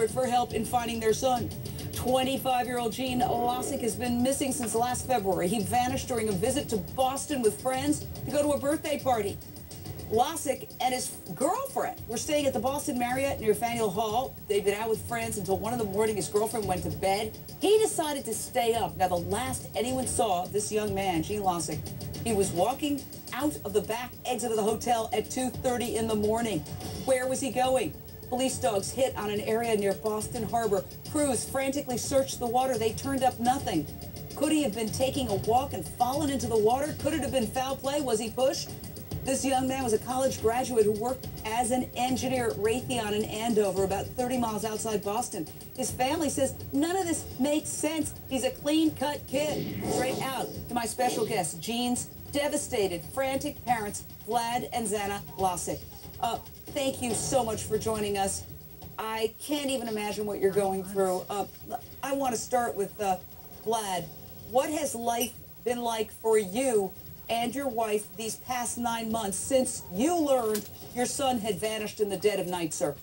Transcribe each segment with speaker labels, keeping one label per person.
Speaker 1: desperate for help in finding their son. 25-year-old Gene Losik has been missing since last February. He vanished during a visit to Boston with friends to go to a birthday party. Losik and his girlfriend were staying at the Boston Marriott near Faneuil Hall. They'd been out with friends until 1 in the morning. His girlfriend went to bed. He decided to stay up. Now, the last anyone saw of this young man, Gene Losik, he was walking out of the back exit of the hotel at 2:30 in the morning. Where was he going? Police dogs hit on an area near Boston Harbor. Crews frantically searched the water. They turned up nothing. Could he have been taking a walk and fallen into the water? Could it have been foul play? Was he pushed? This young man was a college graduate who worked as an engineer at Raytheon in Andover, about 30 miles outside Boston. His family says none of this makes sense. He's a clean-cut kid. Straight out to my special guest, Gene's devastated, frantic parents, Vlad and Zana Losik. Thank you so much for joining us. I can't even imagine what you're going through. I want to start with Vlad. What has life been like for you and your wife these past 9 months since you learned your son had vanished in the dead of night, sir?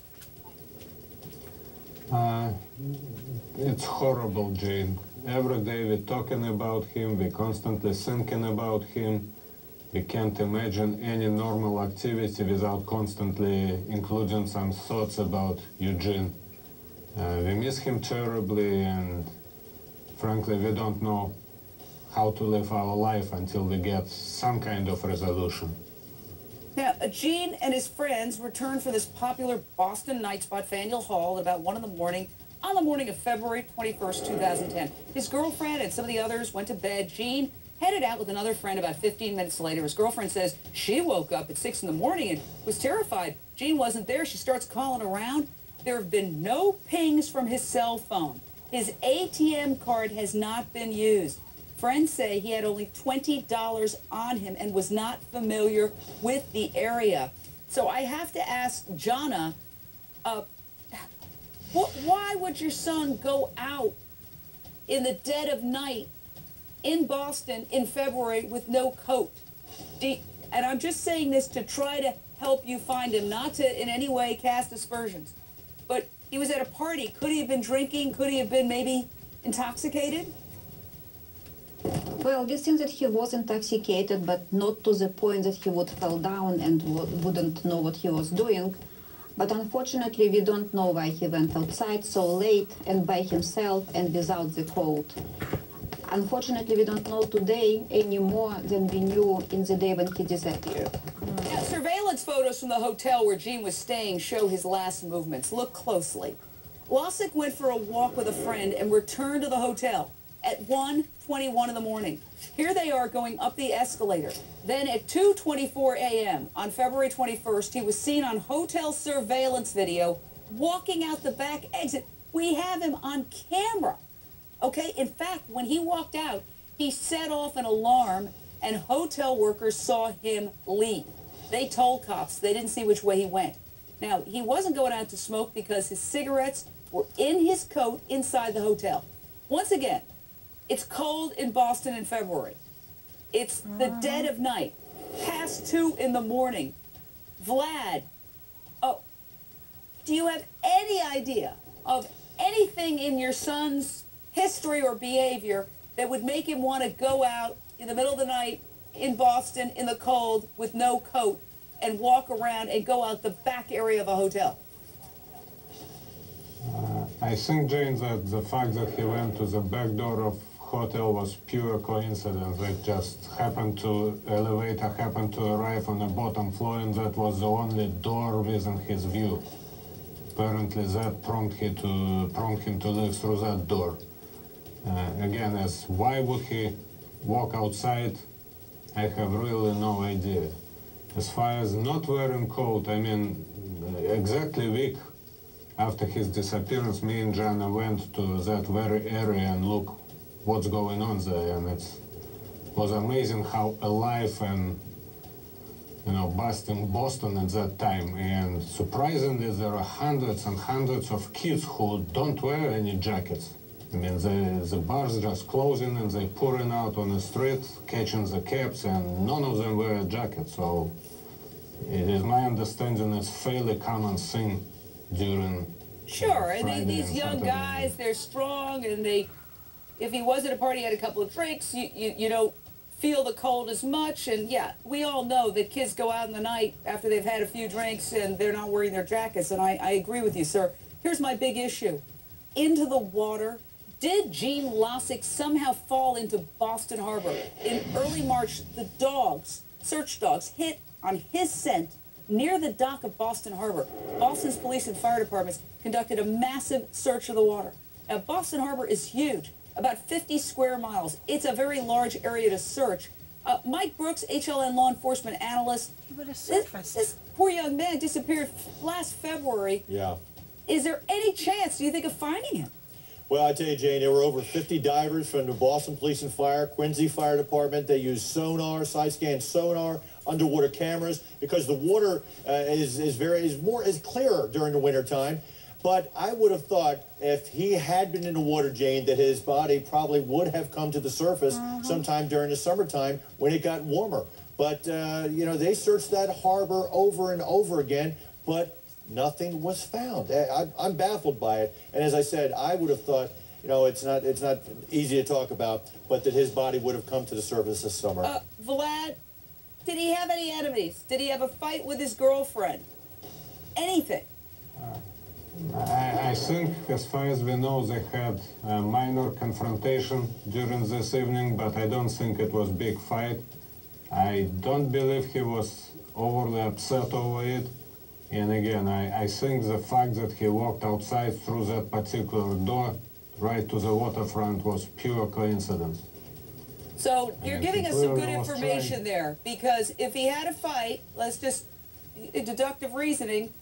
Speaker 2: It's horrible, Jane. Every day we're talking about him, we're constantly thinking about him. We can't imagine any normal activity without constantly including some thoughts about Eugene. We miss him terribly, and frankly, we don't know how to live our life until we get some kind of resolution.
Speaker 1: Now, Gene and his friends returned for this popular Boston night spot, Faneuil Hall, at about 1 in the morning, on the morning of February 21st, 2010. His girlfriend and some of the others went to bed. Gene headed out with another friend about 15 minutes later. His girlfriend says she woke up at 6 in the morning and was terrified. Gene wasn't there. She starts calling around. There have been no pings from his cell phone. His ATM card has not been used. Friends say he had only $20 on him and was not familiar with the area. So I have to ask Jana, why would your son go out in the dead of night in Boston in February with no coat? And I'm just saying this to try to help you find him, not to in any way cast aspersions. But he was at a party. Could he have been drinking? Could he have been maybe intoxicated?
Speaker 3: Well, we think that he was intoxicated, but not to the point that he would fall down and wouldn't know what he was doing. But unfortunately, we don't know why he went outside so late and by himself and without the coat. Unfortunately, we don't know today any more than we knew in the day when he disappeared.
Speaker 1: Now, surveillance photos from the hotel where Gene was staying show his last movements. Look closely. Losik went for a walk with a friend and returned to the hotel at 1:21 in the morning. Here they are going up the escalator. Then at 2:24 a.m. on February 21st, he was seen on hotel surveillance video walking out the back exit. We have him on camera. Okay, in fact, when he walked out, he set off an alarm and hotel workers saw him leave. They told cops they didn't see which way he went. Now, he wasn't going out to smoke because his cigarettes were in his coat inside the hotel. Once again, it's cold in Boston in February. It's the dead of night, past 2 in the morning. Vlad, do you have any idea of anything in your son's history or behavior that would make him want to go out in the middle of the night in Boston in the cold with no coat and walk around and go out the back area of a hotel?
Speaker 2: I think, Jane, that the fact that he went to the back door of hotel was pure coincidence. It just happened to, elevator happened to arrive on the bottom floor, and that was the only door within his view. Apparently that prompted him to live through that door. Again, as why would he walk outside, I have really no idea. As far as not wearing coat, I mean, exactly a week after his disappearance, me and Jana went to that very area and look what's going on there, and it was amazing how alive and, you know, bustling Boston at that time. And surprisingly, there are hundreds and hundreds of kids who don't wear any jackets. I mean, the bars just closing and they pouring out on the street, catching the cabs, and none of them wear a jacket. So it is my understanding it's fairly common thing during
Speaker 1: Sure, and
Speaker 2: Friday
Speaker 1: these
Speaker 2: and
Speaker 1: young
Speaker 2: Saturday.
Speaker 1: guys, they're strong, and if he was at a party, had a couple of drinks, you don't feel the cold as much. And yeah, we all know that kids go out in the night after they've had a few drinks and they're not wearing their jackets, and I agree with you, sir. Here's my big issue. Into the water. Did Gene Losik somehow fall into Boston Harbor? In early March, the dogs, search dogs, hit on his scent near the dock of Boston Harbor. Boston's police and fire departments conducted a massive search of the water. Now, Boston Harbor is huge, about 50 square miles. It's a very large area to search. Mike Brooks, HLN law enforcement analyst, this poor young man disappeared last February.
Speaker 4: Yeah.
Speaker 1: Is there any chance, do you think, of finding him?
Speaker 4: Well, I tell you, Jane, there were over 50 divers from the Boston Police and Fire, Quincy Fire Department. They used sonar, side-scan sonar, underwater cameras, because the water is clearer during the wintertime. But I would have thought if he had been in the water, Jane, that his body probably would have come to the surface sometime during the summertime when it got warmer. But, you know, they searched that harbor over and over again, but nothing was found. I'm baffled by it. And as I said, I would have thought, you know, it's not easy to talk about, but that his body would have come to the surface this summer.
Speaker 1: Vlad, did he have any enemies? Did he have a fight with his girlfriend? Anything?
Speaker 2: I think, as far as we know, they had a minor confrontation during this evening, but I don't think it was a big fight. I don't believe he was overly upset over it. And again, I think the fact that he walked outside through that particular door right to the waterfront was pure coincidence.
Speaker 1: So you're
Speaker 2: And
Speaker 1: giving
Speaker 2: he
Speaker 1: us some good
Speaker 2: clearly was
Speaker 1: information
Speaker 2: trying.
Speaker 1: there, because if he had a fight, let's just, deductive reasoning,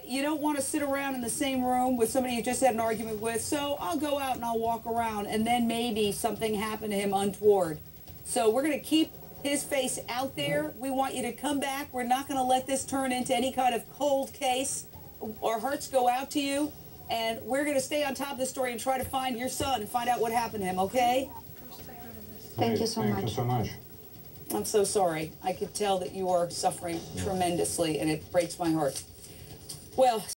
Speaker 1: you don't want to sit around in the same room with somebody you just had an argument with, so I'll go out and I'll walk around, and then maybe something happened to him untoward. So we're going to keep his face out there. We want you to come back. We're not going to let this turn into any kind of cold case. Our hearts go out to you, and we're going to stay on top of the story and try to find your son and find out what happened to him, okay?
Speaker 3: Thank you so
Speaker 2: Thank
Speaker 3: much.
Speaker 2: you so much.
Speaker 1: I'm so sorry. I could tell that you are suffering tremendously, and it breaks my heart. Well,